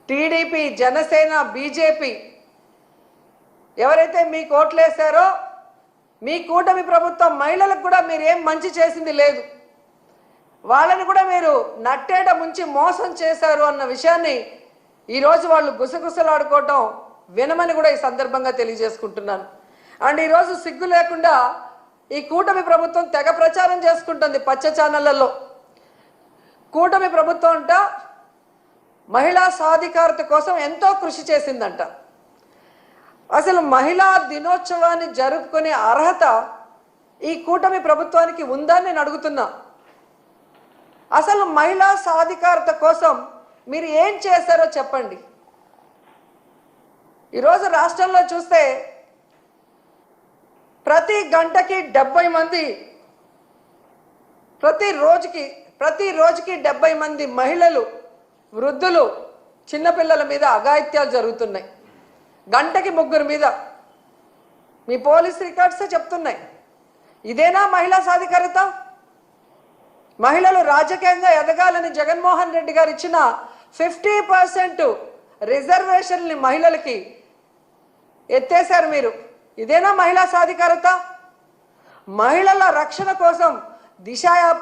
TDP, Janasena, BJP ఎవరైతే మీకు ఓట్లేశారో మీ కూటమి ప్రభుత్వం మహిళలకు కూడా మీరు ఏం మంచి చేసింది లేదు. వాళ్ళని కూడా మీరు నట్టేట ముంచి మోసం చేశారు అన్న విషయాన్ని ఈరోజు వాళ్ళు గుసగుసలాడుకోవటం వినమని కూడా ఈ సందర్భంగా తెలియజేసుకుంటున్నాను. అండ్ ఈరోజు సిగ్గు లేకుండా ఈ కూటమి ప్రభుత్వం తెగ ప్రచారం చేసుకుంటుంది పచ్చ ఛానళ్లలో. కూటమి ప్రభుత్వం అంట మహిళా సాధికారత కోసం ఎంతో కృషి చేసిందంట. అసలు మహిళా దినోత్సవాన్ని జరుపుకునే అర్హత ఈ కూటమి ప్రభుత్వానికి ఉందని నేను అడుగుతున్నా. అసలు మహిళా సాధికారత కోసం మీరు ఏం చేశారో చెప్పండి. ఈరోజు రాష్ట్రంలో చూస్తే ప్రతి గంటకి 70 మంది, ప్రతి రోజుకి 70 మంది మహిళలు, వృద్ధులు, చిన్నపిల్లల మీద అఘాయిత్యాలు జరుగుతున్నాయి. గంటకి 3 మీద మీ పోలీస్ రికార్డ్సే చెప్తున్నాయి. ఇదేనా మహిళా సాధికారత? మహిళలు రాజకీయంగా ఎదగాలని జగన్మోహన్ రెడ్డి గారు ఇచ్చిన 50% రిజర్వేషన్ని మహిళలకి ఎత్తేశారు మీరు. ఇదేనా మహిళా సాధికారత? మహిళల రక్షణ కోసం దిశ యాప్